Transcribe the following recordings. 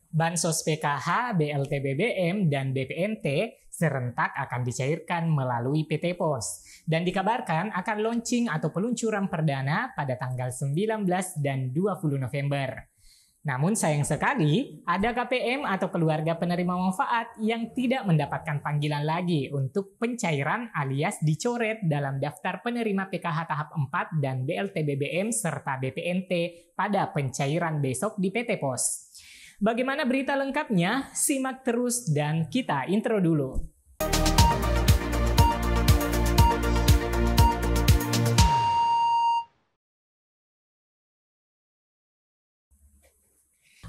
Bansos PKH, BLT BBM, dan BPNT serentak akan dicairkan melalui PT Pos. Dan dikabarkan akan launching atau peluncuran perdana pada tanggal 19 dan 20 November. Namun sayang sekali, ada KPM atau keluarga penerima manfaat yang tidak mendapatkan panggilan lagi untuk pencairan alias dicoret dalam daftar penerima PKH tahap 4 dan BLT BBM serta BPNT pada pencairan besok di PT Pos. Bagaimana berita lengkapnya? Simak terus dan kita intro dulu.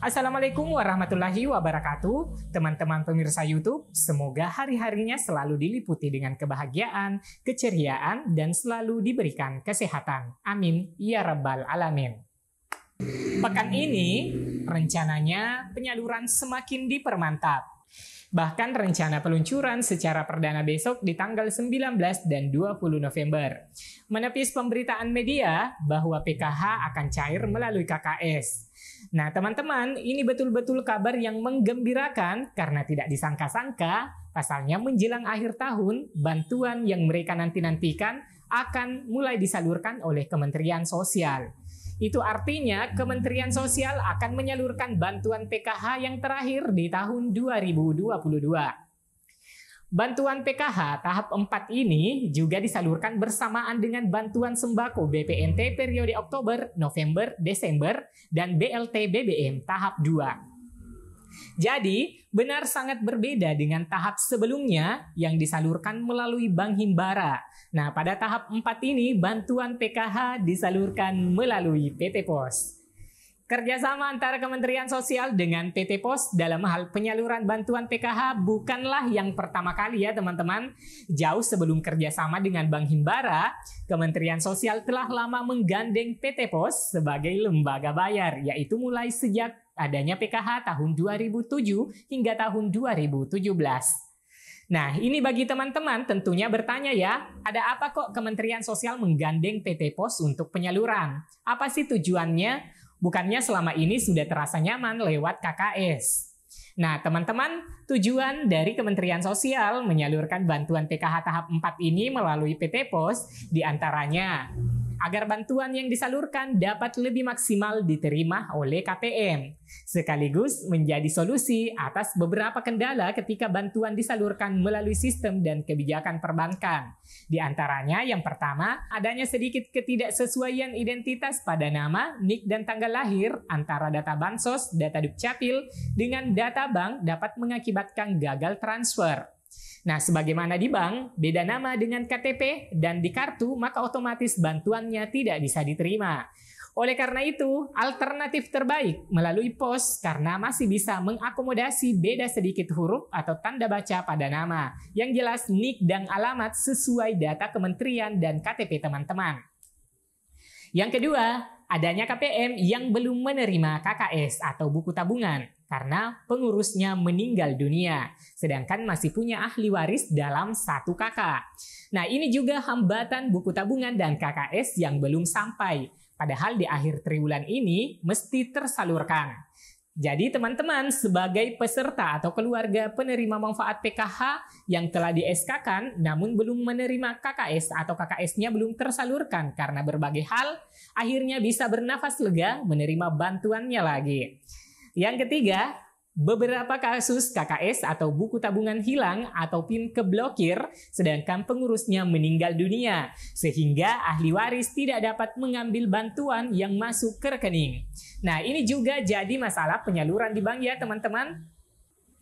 Assalamualaikum warahmatullahi wabarakatuh, teman-teman pemirsa YouTube. Semoga hari-harinya selalu diliputi dengan kebahagiaan, keceriaan, dan selalu diberikan kesehatan. Amin ya rabbal alamin. Pekan ini, rencananya penyaluran semakin dipermantap. Bahkan rencana peluncuran secara perdana besok di tanggal 19 dan 20 November. Menepis pemberitaan media bahwa PKH akan cair melalui KKS. Nah teman-teman, ini betul-betul kabar yang menggembirakan karena tidak disangka-sangka, pasalnya menjelang akhir tahun, bantuan yang mereka nanti-nantikan akan mulai disalurkan oleh Kementerian Sosial. Itu artinya Kementerian Sosial akan menyalurkan bantuan PKH yang terakhir di tahun 2022. Bantuan PKH tahap 4 ini juga disalurkan bersamaan dengan bantuan sembako BPNT periode Oktober, November, Desember, dan BLT BBM tahap 2. Jadi, benar sangat berbeda dengan tahap sebelumnya yang disalurkan melalui Bank Himbara. Nah, pada tahap 4 ini, bantuan PKH disalurkan melalui PT Pos. Kerjasama antara Kementerian Sosial dengan PT Pos dalam hal penyaluran bantuan PKH bukanlah yang pertama kali ya teman-teman. Jauh sebelum kerjasama dengan Bank Himbara, Kementerian Sosial telah lama menggandeng PT Pos sebagai lembaga bayar, yaitu mulai sejak adanya PKH tahun 2007 hingga tahun 2017. Nah, ini bagi teman-teman tentunya bertanya ya, ada apa kok Kementerian Sosial menggandeng PT Pos untuk penyaluran? Apa sih tujuannya? Bukannya selama ini sudah terasa nyaman lewat KKS. Nah, teman-teman, tujuan dari Kementerian Sosial menyalurkan bantuan PKH tahap 4 ini melalui PT Pos diantaranya agar bantuan yang disalurkan dapat lebih maksimal diterima oleh KPM, sekaligus menjadi solusi atas beberapa kendala ketika bantuan disalurkan melalui sistem dan kebijakan perbankan. Di antaranya yang pertama, adanya sedikit ketidaksesuaian identitas pada nama, NIK, dan tanggal lahir antara data Bansos, data Dukcapil, dengan data bank dapat mengakibatkan gagal transfer. Nah, sebagaimana di bank, beda nama dengan KTP dan di kartu, maka otomatis bantuannya tidak bisa diterima. Oleh karena itu, alternatif terbaik melalui pos karena masih bisa mengakomodasi beda sedikit huruf atau tanda baca pada nama, yang jelas NIK dan alamat sesuai data kementerian dan KTP teman-teman. Yang kedua, adanya KPM yang belum menerima KKS atau buku tabungan karena pengurusnya meninggal dunia, sedangkan masih punya ahli waris dalam satu kakak. Nah, ini juga hambatan buku tabungan dan KKS yang belum sampai, padahal di akhir triwulan ini mesti tersalurkan. Jadi teman-teman sebagai peserta atau keluarga penerima manfaat PKH yang telah di-SK-kan namun belum menerima KKS atau KKS-nya belum tersalurkan karena berbagai hal, akhirnya bisa bernafas lega menerima bantuannya lagi. Yang ketiga, beberapa kasus KKS atau buku tabungan hilang atau PIN keblokir sedangkan pengurusnya meninggal dunia sehingga ahli waris tidak dapat mengambil bantuan yang masuk ke rekening. Nah, ini juga jadi masalah penyaluran di bank ya teman-teman.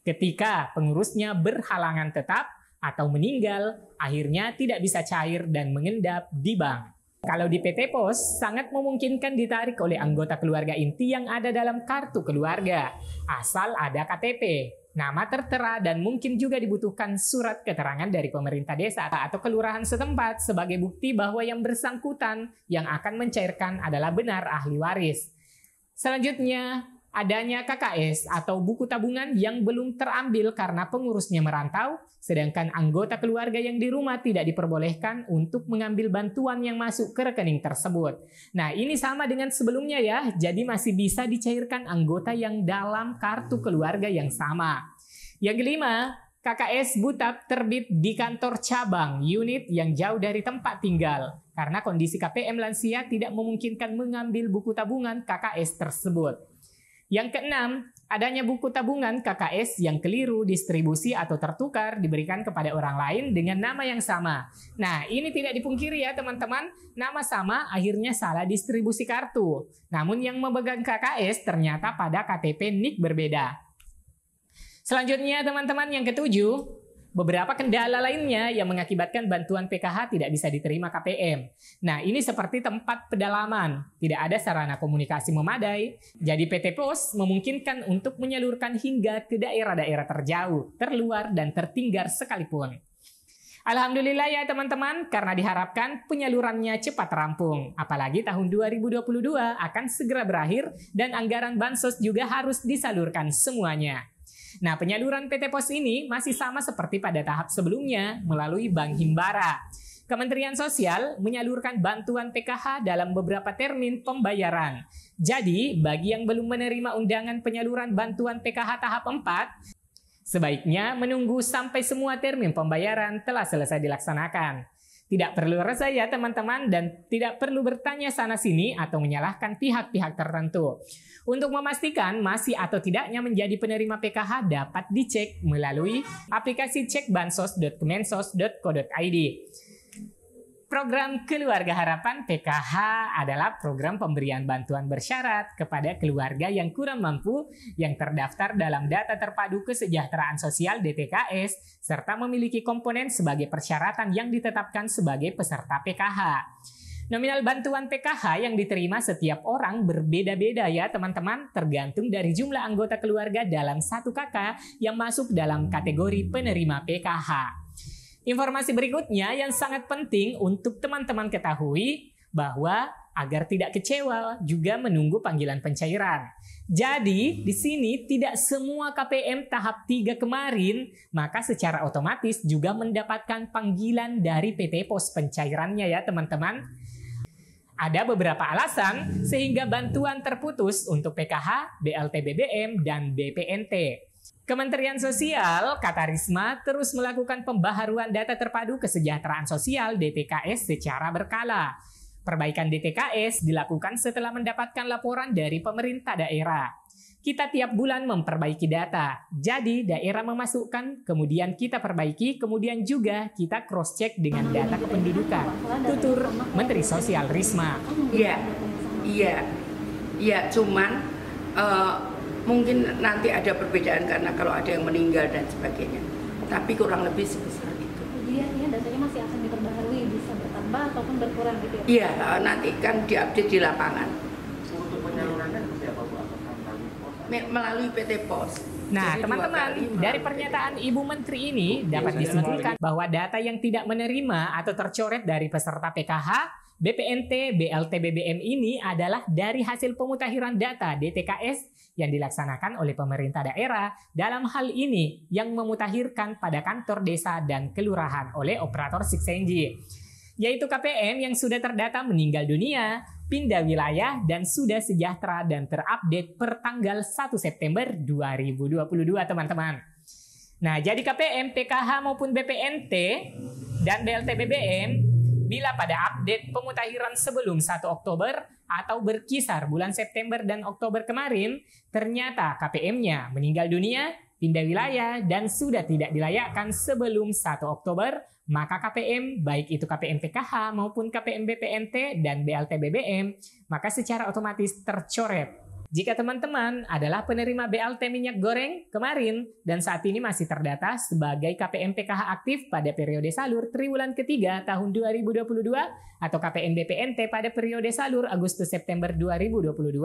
Ketika pengurusnya berhalangan tetap atau meninggal, akhirnya tidak bisa cair dan mengendap di bank. Kalau di PT Pos, sangat memungkinkan ditarik oleh anggota keluarga inti yang ada dalam kartu keluarga, asal ada KTP, nama tertera, dan mungkin juga dibutuhkan surat keterangan dari pemerintah desa atau kelurahan setempat sebagai bukti bahwa yang bersangkutan yang akan mencairkan adalah benar ahli waris. Selanjutnya, adanya KKS atau buku tabungan yang belum terambil karena pengurusnya merantau, sedangkan anggota keluarga yang di rumah tidak diperbolehkan untuk mengambil bantuan yang masuk ke rekening tersebut. Nah, ini sama dengan sebelumnya ya, jadi masih bisa dicairkan anggota yang dalam kartu keluarga yang sama. Yang kelima, KKS Butap terbit di kantor cabang unit yang jauh dari tempat tinggal karena kondisi KPM lansia tidak memungkinkan mengambil buku tabungan KKS tersebut. Yang keenam, adanya buku tabungan KKS yang keliru distribusi atau tertukar diberikan kepada orang lain dengan nama yang sama. Nah, ini tidak dipungkiri ya teman-teman, nama sama akhirnya salah distribusi kartu. Namun yang memegang KKS ternyata pada KTP NIK berbeda. Selanjutnya teman-teman yang ketujuh, beberapa kendala lainnya yang mengakibatkan bantuan PKH tidak bisa diterima KPM. Nah, ini seperti tempat pedalaman, tidak ada sarana komunikasi memadai, jadi PT Pos memungkinkan untuk menyalurkan hingga ke daerah-daerah terjauh, terluar, dan tertinggal sekalipun. Alhamdulillah ya teman-teman, karena diharapkan penyalurannya cepat rampung. Apalagi tahun 2022 akan segera berakhir dan anggaran bansos juga harus disalurkan semuanya. Nah, penyaluran PT Pos ini masih sama seperti pada tahap sebelumnya melalui Bank Himbara. Kementerian Sosial menyalurkan bantuan PKH dalam beberapa termin pembayaran. Jadi, bagi yang belum menerima undangan penyaluran bantuan PKH tahap 4, sebaiknya menunggu sampai semua termin pembayaran telah selesai dilaksanakan. Tidak perlu resah ya teman-teman dan tidak perlu bertanya sana-sini atau menyalahkan pihak-pihak tertentu. Untuk memastikan masih atau tidaknya menjadi penerima PKH dapat dicek melalui aplikasi cekbansos.kemensos.co.id. Program Keluarga Harapan PKH adalah program pemberian bantuan bersyarat kepada keluarga yang kurang mampu yang terdaftar dalam Data Terpadu Kesejahteraan Sosial DTKS serta memiliki komponen sebagai persyaratan yang ditetapkan sebagai peserta PKH. Nominal bantuan PKH yang diterima setiap orang berbeda-beda ya teman-teman, tergantung dari jumlah anggota keluarga dalam satu kakak yang masuk dalam kategori penerima PKH. Informasi berikutnya yang sangat penting untuk teman-teman ketahui bahwa agar tidak kecewa juga menunggu panggilan pencairan. Jadi di sini tidak semua KPM tahap 3 kemarin maka secara otomatis juga mendapatkan panggilan dari PT Pos pencairannya ya teman-teman. Ada beberapa alasan sehingga bantuan terputus untuk PKH, BLT BBM, dan BPNT. Kementerian Sosial, kata Risma, terus melakukan pembaharuan data terpadu kesejahteraan sosial DTKS secara berkala. Perbaikan DTKS dilakukan setelah mendapatkan laporan dari pemerintah daerah. Kita tiap bulan memperbaiki data, jadi daerah memasukkan, kemudian kita perbaiki, kemudian juga kita cross-check dengan data kependudukan. Tutur Menteri Sosial Risma. Iya, cuman mungkin nanti ada perbedaan karena kalau ada yang meninggal dan sebagainya. Tapi kurang lebih sebesar itu. Iya, datanya masih akan diperbaharui, bisa bertambah ataupun berkurang gitu ya? Iya, nanti kan diupdate di lapangan. Untuk penyalurannya seperti apa Bu? Melalui PT Pos. Nah, teman-teman, dari pernyataan Ibu Menteri ini dapat disimpulkan bahwa data yang tidak menerima atau tercoret dari peserta PKH, BPNT, BLT BBM ini adalah dari hasil pemutakhiran data DTKS yang dilaksanakan oleh pemerintah daerah dalam hal ini yang memutakhirkan pada kantor desa dan kelurahan oleh operator Siksenji, yaitu KPM yang sudah terdata meninggal dunia, pindah wilayah, dan sudah sejahtera dan terupdate per tanggal 1 September 2022 teman-teman. Nah, jadi KPM, PKH maupun BPNT dan BLT BBM bila pada update pemutakhiran sebelum 1 Oktober atau berkisar bulan September dan Oktober kemarin, ternyata KPM-nya meninggal dunia, pindah wilayah, dan sudah tidak dilayakkan sebelum 1 Oktober, maka KPM, baik itu KPM PKH maupun KPM BPNT dan BLT BBM, maka secara otomatis tercoret. Jika teman-teman adalah penerima BLT minyak goreng kemarin dan saat ini masih terdata sebagai KPM PKH aktif pada periode salur triwulan ketiga tahun 2022 atau KPM BPNT pada periode salur Agustus-September 2022,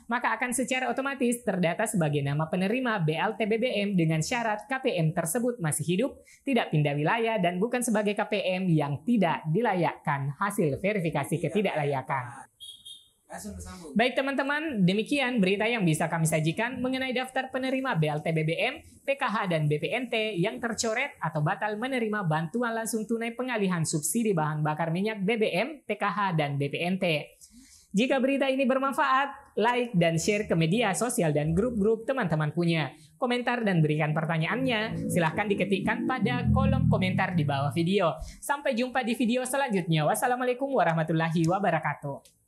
maka akan secara otomatis terdata sebagai nama penerima BLT BBM dengan syarat KPM tersebut masih hidup, tidak pindah wilayah, dan bukan sebagai KPM yang tidak dilayakkan hasil verifikasi ketidaklayakan. Baik teman-teman, demikian berita yang bisa kami sajikan mengenai daftar penerima BLT BBM, PKH, dan BPNT yang tercoret atau batal menerima bantuan langsung tunai pengalihan subsidi bahan bakar minyak BBM, PKH, dan BPNT. Jika berita ini bermanfaat, like dan share ke media sosial dan grup-grup teman-teman punya. Komentar dan berikan pertanyaannya, silahkan diketikkan pada kolom komentar di bawah video. Sampai jumpa di video selanjutnya. Wassalamualaikum warahmatullahi wabarakatuh.